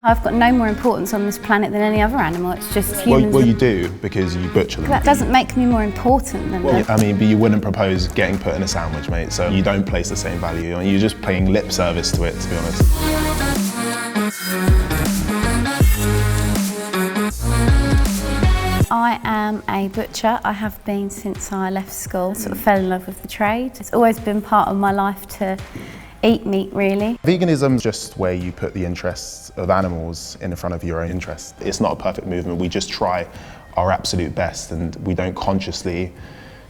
I've got no more importance on this planet than any other animal. It's just humans. Well, you do, because you butcher them. That doesn't make me more important than them. I mean, but you wouldn't propose getting put in a sandwich, mate, so you don't place the same value. I mean, you're just paying lip service to it, to be honest. I am a butcher. I have been since I left school. Sort of fell in love with the trade. It's always been part of my life to eat meat, really. Veganism is just where you put the interests of animals in front of your own interests. It's not a perfect movement. We just try our absolute best, and we don't consciously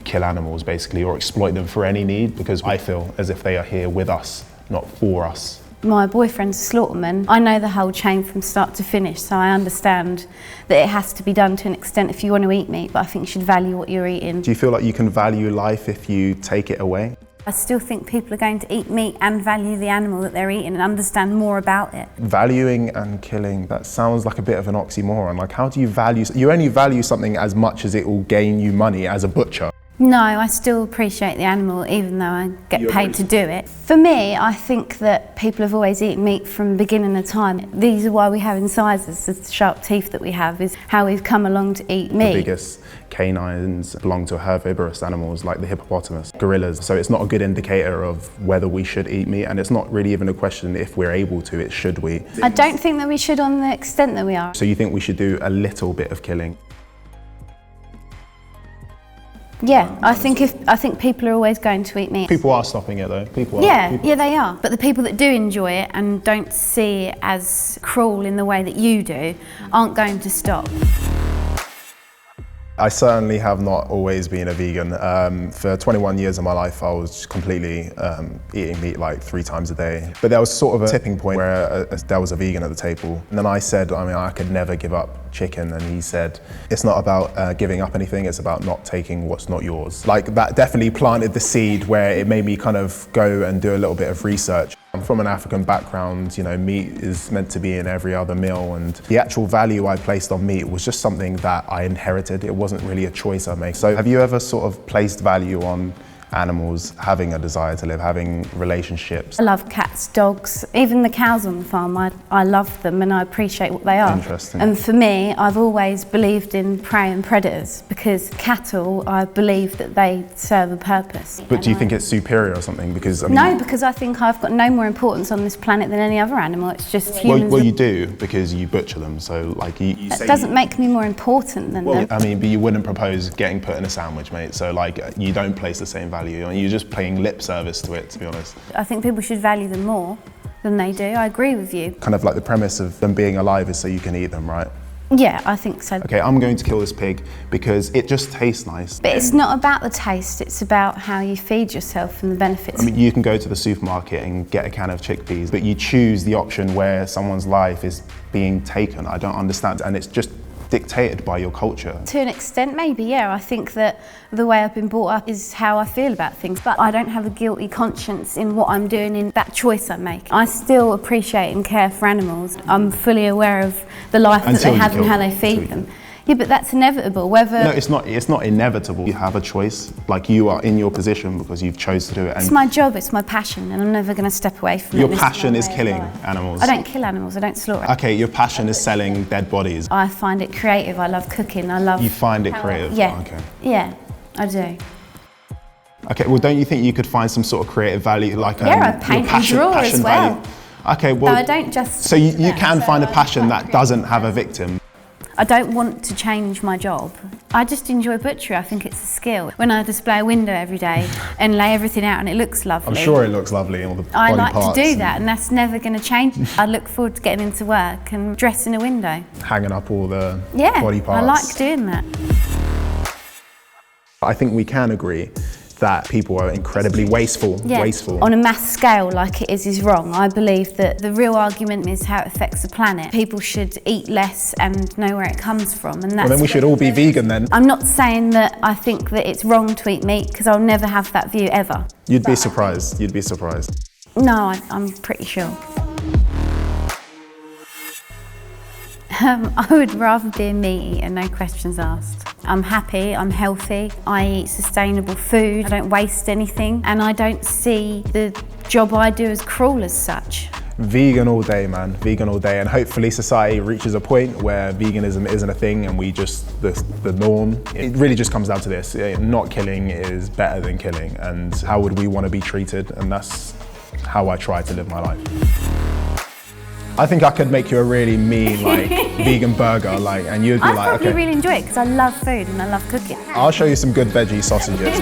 kill animals, basically, or exploit them for any need, because I feel as if they are here with us, not for us. My boyfriend's a slaughterman. I know the whole chain from start to finish, so I understand that it has to be done to an extent if you want to eat meat, but I think you should value what you're eating. Do you feel like you can value life if you take it away? I still think people are going to eat meat and value the animal that they're eating and understand more about it. Valuing and killing, that sounds like a bit of an oxymoron. Like, how do you value, you only value something as much as it will gain you money as a butcher. No, I still appreciate the animal even though I get paid to do it. For me, I think that people have always eaten meat from the beginning of time. These are why we have incisors, the sharp teeth that we have, is how we've come along to eat meat. The biggest canines belong to herbivorous animals like the hippopotamus, gorillas. So it's not a good indicator of whether we should eat meat, and it's not really even a question if we're able to, it's should we. I don't think that we should on the extent that we are. So you think we should do a little bit of killing? Yeah, I think people are always going to eat meat. People are stopping it though. Yeah, they are. But the people that do enjoy it and don't see it as cruel in the way that you do aren't going to stop. I certainly have not always been a vegan. For 21 years of my life, I was completely eating meat like 3 times a day. But there was sort of a tipping point where there was a vegan at the table. And then I said, I could never give up chicken. And he said, it's not about giving up anything, it's about not taking what's not yours. Like, that definitely planted the seed where it made me kind of go and do a little bit of research. I'm from an African background, you know, meat is meant to be in every other meal, and the actual value I placed on meat was just something that I inherited. It wasn't really a choice I made. So have you ever sort of placed value on animals having a desire to live, having relationships? I love cats, dogs, even the cows on the farm. I love them and I appreciate what they are. Interesting. And for me, I've always believed in prey and predators, because cattle, I believe that they serve a purpose. But do you think it's superior or something? Because I mean, no, because I think I've got no more importance on this planet than any other animal. It's just humans. Well, you do, because you butcher them. So like you that doesn't make me more important than them. I mean, but you wouldn't propose getting put in a sandwich, mate. So like, you don't place the same value. You're just paying lip service to it, to be honest. I think people should value them more than they do. I agree with you. Kind of like the premise of them being alive is so you can eat them, right? Yeah, I think so. Okay, I'm going to kill this pig because it just tastes nice. But it's not about the taste, it's about how you feed yourself and the benefits. I mean, you can go to the supermarket and get a can of chickpeas, but you choose the option where someone's life is being taken. I don't understand, and it's just dictated by your culture. To an extent, maybe, yeah. I think that the way I've been brought up is how I feel about things, but I don't have a guilty conscience in what I'm doing in that choice I make. I still appreciate and care for animals. I'm fully aware of the life that they have and how they feed them. Yeah, but that's inevitable, whether... No, it's not inevitable. You have a choice, like you are in your position because you've chose to do it. And it's my job, it's my passion, and I'm never going to step away from it. Your passion is killing animals? I don't kill animals, I don't slaughter. Okay, your passion is selling dead bodies. I find it creative, I love cooking, I love... You find it creative? Yeah. Okay. Yeah, I do. Okay, well, don't you think you could find some sort of creative value, like I paint and draw as well. Value? Okay, well... No, I don't just... So you can find a passion that doesn't have a victim? I don't want to change my job. I just enjoy butchery. I think it's a skill. When I display a window every day and lay everything out and it looks lovely. I'm sure it looks lovely, all the body parts. I like to do that, and that's never going to change. I look forward to getting into work and dressing a window. Hanging up all the body parts. I like doing that. I think we can agree that people are incredibly wasteful. On a mass scale, like it is wrong. I believe that the real argument is how it affects the planet. People should eat less and know where it comes from, and that's... Well, then we should all be vegan then. I'm not saying that I think that it's wrong to eat meat, because I'll never have that view ever. You'd be surprised. You'd be surprised. No, I'm pretty sure. I would rather be a meat eater, no questions asked. I'm happy, I'm healthy, I eat sustainable food, I don't waste anything, and I don't see the job I do as cruel as such. Vegan all day, man. Vegan all day, and hopefully society reaches a point where veganism isn't a thing and we just the norm. It really just comes down to this: not killing is better than killing, and how would we want to be treated? And that's how I try to live my life. I think I could make you a really mean, like, vegan burger, like, and you'd be I like, probably okay. really enjoy it because I love food and I love cooking. I'll show you some good veggie sausages.